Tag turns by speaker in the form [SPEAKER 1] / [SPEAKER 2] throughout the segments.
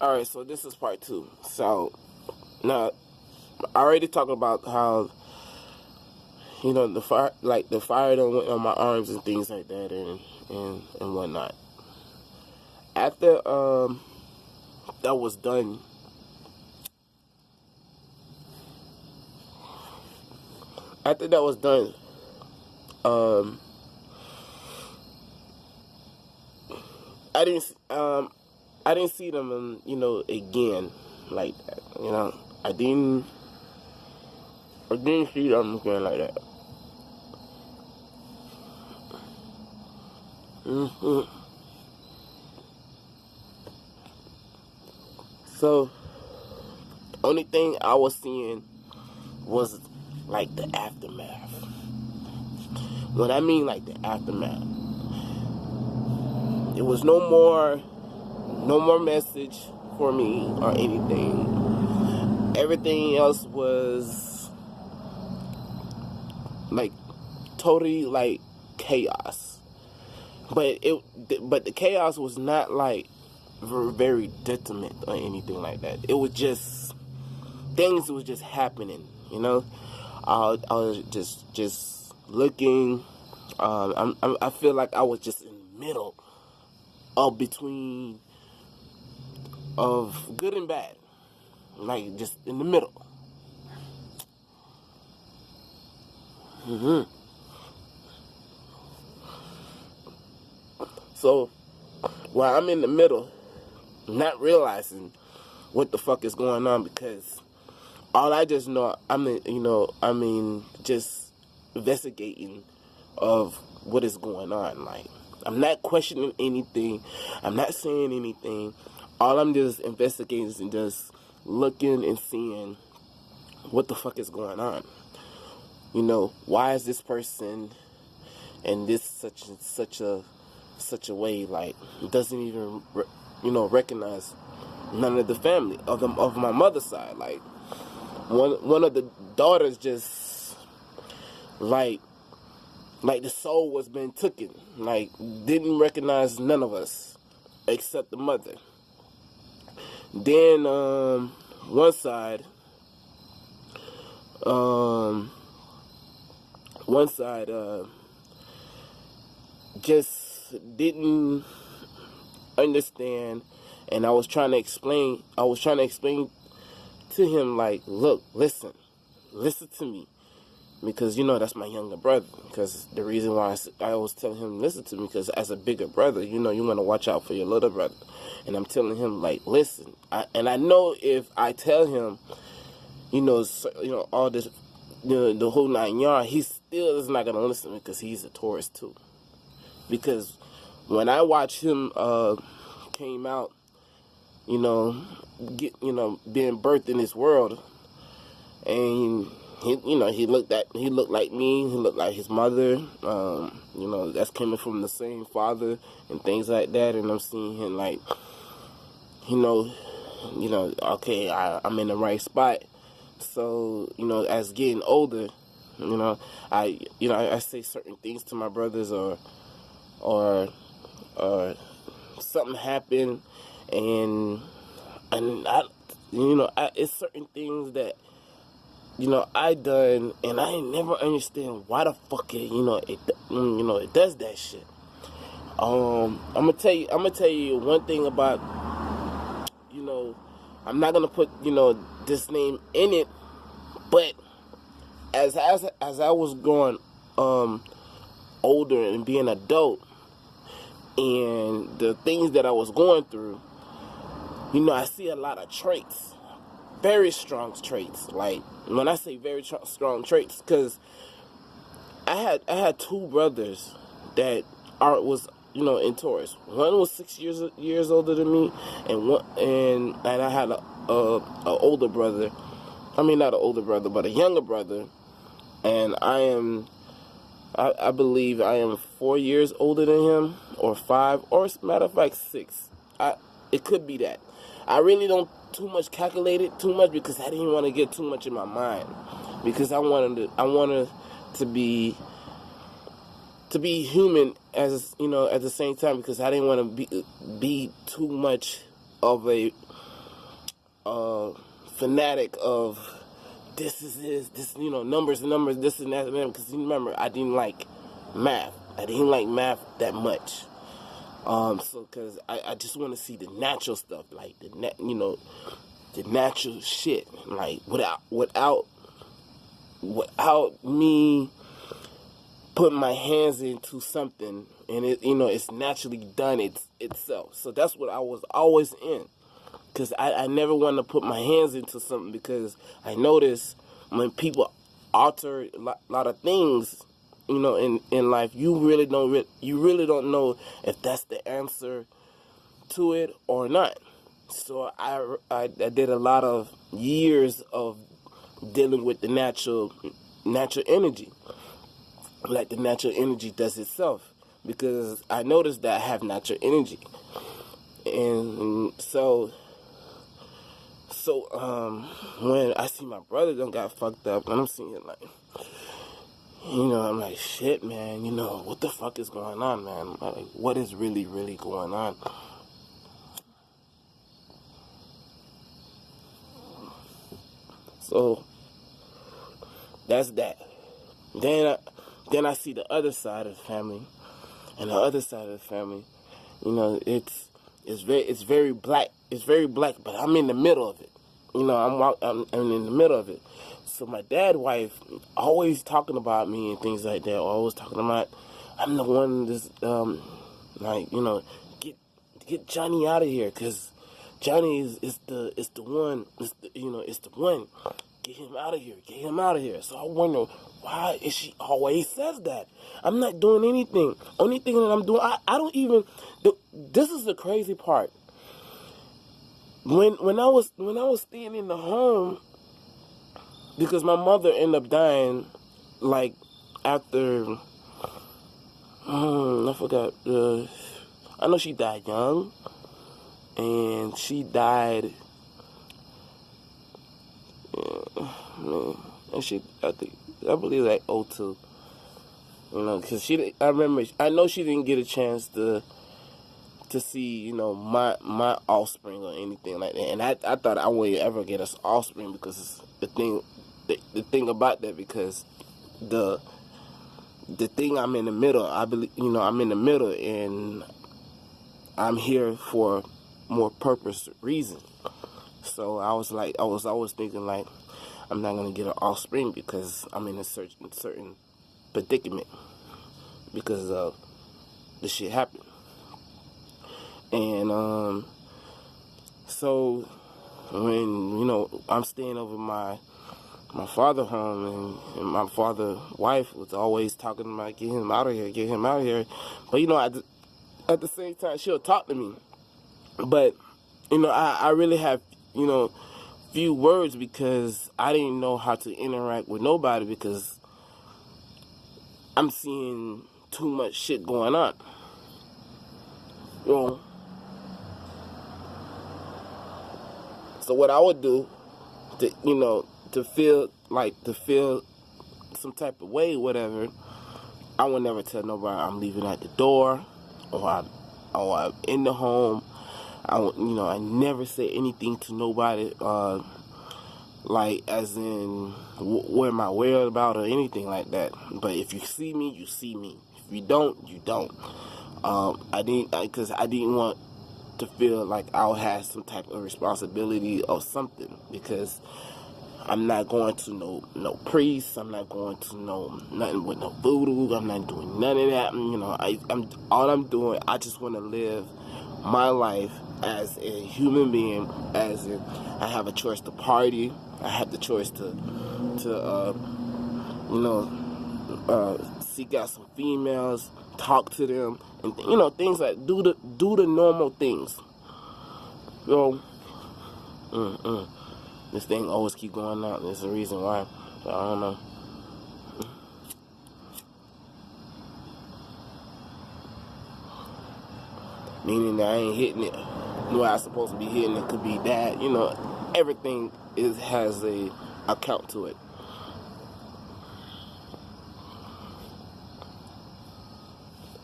[SPEAKER 1] Alright, so this is part 2. So, now, I already talked about how, the fire that went on my arms and things like that and whatnot. After, that was done, I didn't see them, again, like that, I didn't see them again like that. So, only thing I was seeing was, like, the aftermath. When I mean, like, the aftermath, it was no more message for me or anything. Everything else was, like, totally, like, chaos. But the chaos was not, like, very detriment or anything like that. It was just, things was just happening, I was just looking. I feel like I was just in the middle of between of good and bad, like just in the middle. So while I'm in the middle, not realizing what the fuck is going on, because all I just know, just investigating of what is going on. Like, I'm not questioning anything. I'm not saying anything. All I'm just investigating and just looking and seeing what the fuck is going on. Why is this person and this such a way, like, doesn't even recognize none of the family of my mother's side. Like, one of the daughters just like the soul was been taken, like, didn't recognize none of us except the mother. Then one side just didn't understand, and I was trying to explain to him, like, look, listen to me, because that's my younger brother. Because the reason why I always tell him listen to me, because as a bigger brother, you want to watch out for your little brother. And I'm telling him, like, listen, I know if I tell him, all this, the whole 9 yards, he still is not gonna listen, because he's a Taurus too. Because when I watched him came out, being birthed in this world, and he looked like me, he looked like his mother, that's coming from the same father and things like that. And I'm seeing him, like, okay, I'm in the right spot. So, as getting older, I say certain things to my brothers, or something happened, and it's certain things that I done, and I ain't never understand why the fuck it does that shit. I'm gonna tell you one thing about, I'm not gonna put this name in it, but as I was growing older and being adult, and the things that I was going through, I see a lot of traits, very strong traits. Like, when I say very strong traits, because I had two brothers that was in Taurus. One was 6 years older than me, and I had a older brother. I mean, not an older brother, but a younger brother. And I believe I am 4 years older than him, or 5, or matter of fact 6. It could be that. I really don't too much calculate it too much, because I didn't want to get too much in my mind, because I wanted to be human as at the same time, because I didn't want to be too much of a fanatic of this, numbers and numbers, this and that, because remember, I didn't like math. I didn't like math that much. So, because I just want to see the natural stuff, like the natural shit, like without me putting my hands into something, and it's naturally done itself. So that's what I was always in, because I never wanted to put my hands into something, because I noticed when people alter a lot of things, in life, you really don't know if that's the answer to it or not. So I did a lot of years of dealing with the natural energy, like the natural energy does itself, because I noticed that I have natural energy, and so when I see my brother done got fucked up, and I'm seeing like, I'm like, shit, man, what the fuck is going on, man? Like, what is really, really going on? So that's that. Then I see the other side of the family, and the other side of the family, it's very black. It's very black, but I'm in the middle of it. I'm in the middle of it. So my dad's wife always talking about me and things like that. Always talking about, I'm the one that's get Johnny out of here, because Johnny is the one. It's the one. Get him out of here. Get him out of here. So I wonder, why is she always says that? I'm not doing anything. Only thing that I'm doing, I don't even. This is the crazy part. When I was staying in the home, because my mother ended up dying, like after I forgot. I know she died young, and she died. I believe like 02. Because I know she didn't get a chance to see, my offspring or anything like that. And I thought I wouldn't ever get us offspring, because the thing about that, because the thing, I'm in the middle. I believe, I'm in the middle, and I'm here for more purpose reason. So I was always thinking like, I'm not gonna get an offspring, because I'm in a certain predicament, because the shit happened. And so when I'm staying over my father's home, and my father's wife was always talking about, get him out of here, get him out of here. But at the same time, she'll talk to me, but I really have few words, because I didn't know how to interact with nobody, because I'm seeing too much shit going on. So what I would do to feel some type of way, whatever, I would never tell nobody I'm leaving at the door, or I'm in the home. I never say anything to nobody, like as in where my whereabouts or anything like that. But if you see me, you see me. If you don't, you don't. Because I didn't want to feel like I'll have some type of responsibility or something, because I'm not going to no priest. I'm not going to nothing with no voodoo. I'm not doing none of that. All I'm doing. I just want to live my life as a human being. As in, I have a choice to party. I have the choice to seek out some females, talk to them, and things like do the normal things. This thing always keep going out. There's a reason why. So I don't know. Meaning that I ain't hitting it the way I'm supposed to be hitting it. Could be that. Everything has a account to it.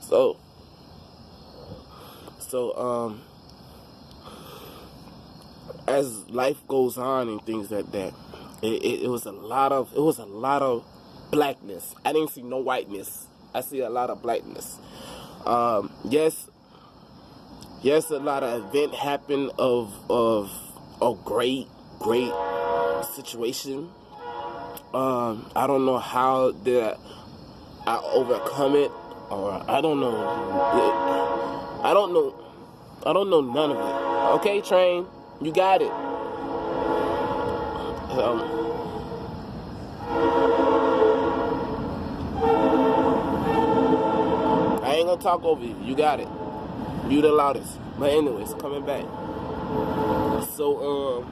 [SPEAKER 1] So as life goes on and things like that, it was a lot of blackness. I didn't see no whiteness. I see a lot of blackness. Yes, a lot of event happened of a great situation. I don't know how did I overcome it, or I don't know. I don't know none of it. Okay, Train, you got it. I ain't gonna talk over you. You got it. You the loudest. But anyways, coming back. So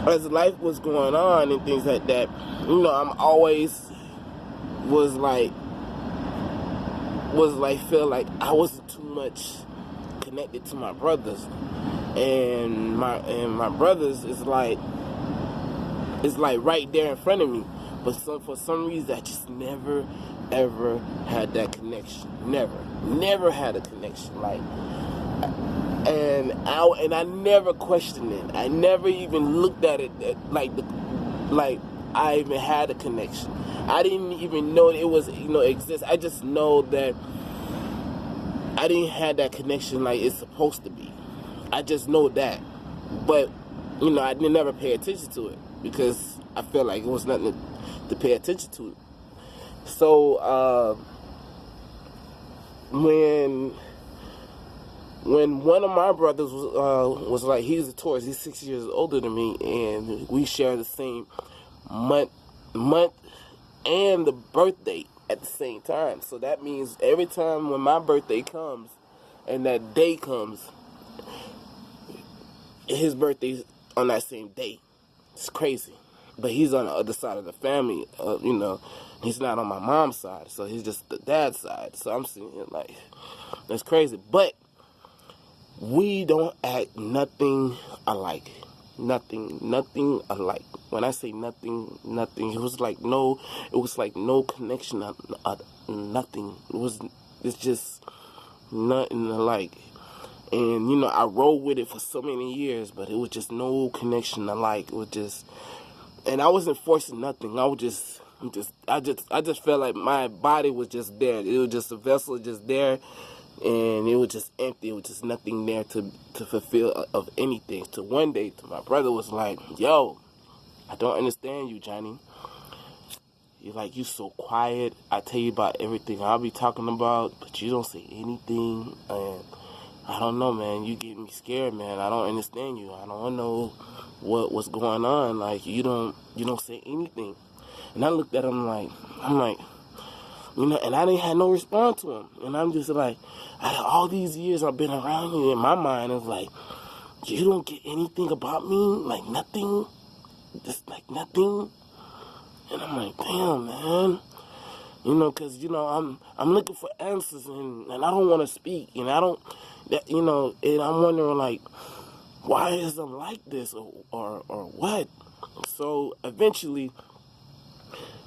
[SPEAKER 1] as life was going on and things like that, you know, I'm always was like feel like I wasn't too much connected to my brothers, and my brothers is like right there in front of me, but for some reason I just never ever had that connection. Never had a connection. Like, and I never questioned it. I never even looked at it like I even had a connection. I didn't even know it was, you know, exist. I just know that I didn't have that connection like it's supposed to be. I just know that. But, you know, I didn't never pay attention to it because I felt like it was nothing to pay attention to. So, when one of my brothers was like, he's a Taurus, he's 6 years older than me, and we share the same month and the birthday at the same time. So that means every time when my birthday comes and that day comes, his birthday's on that same day. It's crazy. But he's on the other side of the family, you know. He's not on my mom's side, so he's just the dad's side. So I'm sitting here like, that's crazy. But we don't act nothing alike. Nothing alike. When I say nothing, it was like no connection, nothing. It's just nothing alike. And, you know, I rode with it for so many years, but it was just no connection alike. It was just, and I wasn't forcing nothing. I just felt like my body was just there. It was just a vessel just there, and it was just empty. It was just nothing there to fulfill of anything. So one day, my brother was like, yo, I don't understand you, Johnny. You're like, you so quiet. I tell you about everything I'll be talking about, but you don't say anything. And I don't know, man. You get me scared, man. I don't understand you. I don't know what's going on. Like, you don't say anything. And I looked at him like, you know, and I didn't have no response to him. And I'm just like, out of all these years I've been around you, in my mind, it's like, you don't get anything about me? Like, nothing? Just like nothing? And I'm like, damn, man. You know, because, you know, I'm looking for answers, and I don't want to speak. And I don't, you know, and I'm wondering, like, why is it like this or what? So eventually,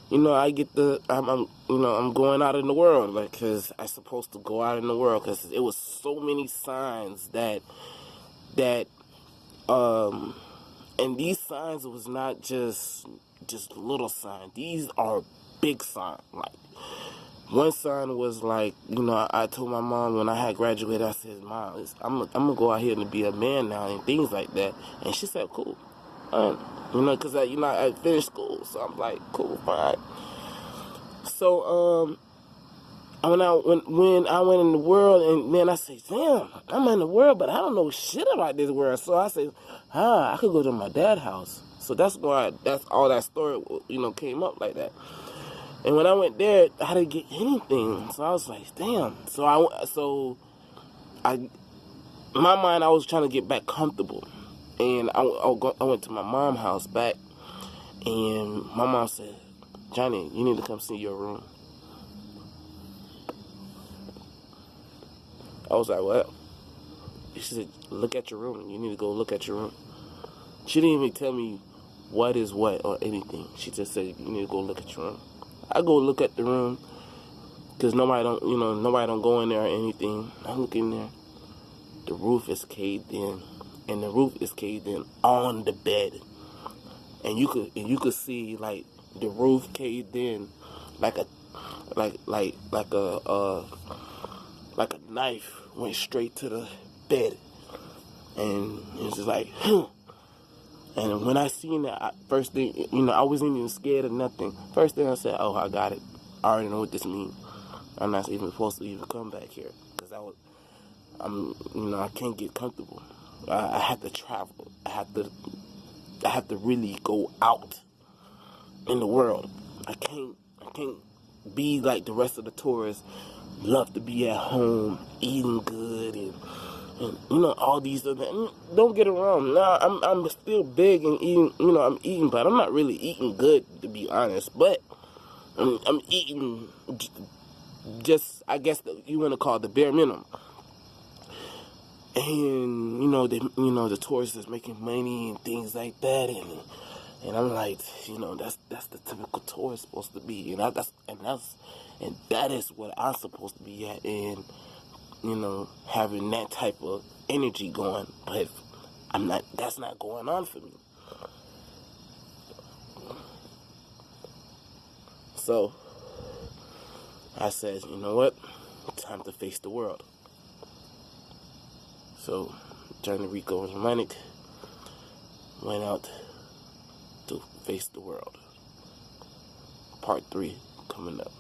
[SPEAKER 1] you know, I'm going out in the world, like, because I'm supposed to go out in the world, because it was so many signs that, and these signs was not just little signs. These are big signs. Like, one sign was like, you know, I told my mom when I had graduated, I said, Mom, I'm gonna go out here and be a man now and things like that. And she said, cool. You know, because I finished school, so I'm like, cool, fine. So when I went in the world, and then I said, damn, I'm in the world, but I don't know shit about this world. So I said, I could go to my dad's house. So that's all that story, you know, came up like that. And when I went there, I didn't get anything. So I was like, damn. So in my mind, I was trying to get back comfortable. And I went to my mom's house back, and my mom said, Johnny, you need to come see your room. I was like, what? She said, look at your room. You need to go look at your room. She didn't even tell me what is what or anything. She just said, you need to go look at your room. I go look at the room, 'cause nobody don't go in there or anything. I look in there. the roof is caved in, and the roof is caved in on the bed, and you could see like the roof caved in like a like a knife went straight to the bed, and it's just like, and when I seen that, first thing, I wasn't even scared of nothing. First thing I said, oh, I got it. I already know what this means. I'm not even supposed to even come back here, because I can't get comfortable. I have to travel. I have to really go out in the world. I can't be like the rest of the tourists. Love to be at home, eating good, and all these other. Don't get it wrong. Nah, I'm still big and eating. I'm eating, but I'm not really eating good, to be honest. But I'm eating just, I guess you want to call it the bare minimum. And the tourists is making money and things like that, and I'm like, that's the typical tourist supposed to be, and that is what I'm supposed to be at, and having that type of energy going, but I'm not. That's not going on for me. So I said, you know what? Time to face the world. So journey Ricohmnemonic went out to face the world. Part 3 coming up.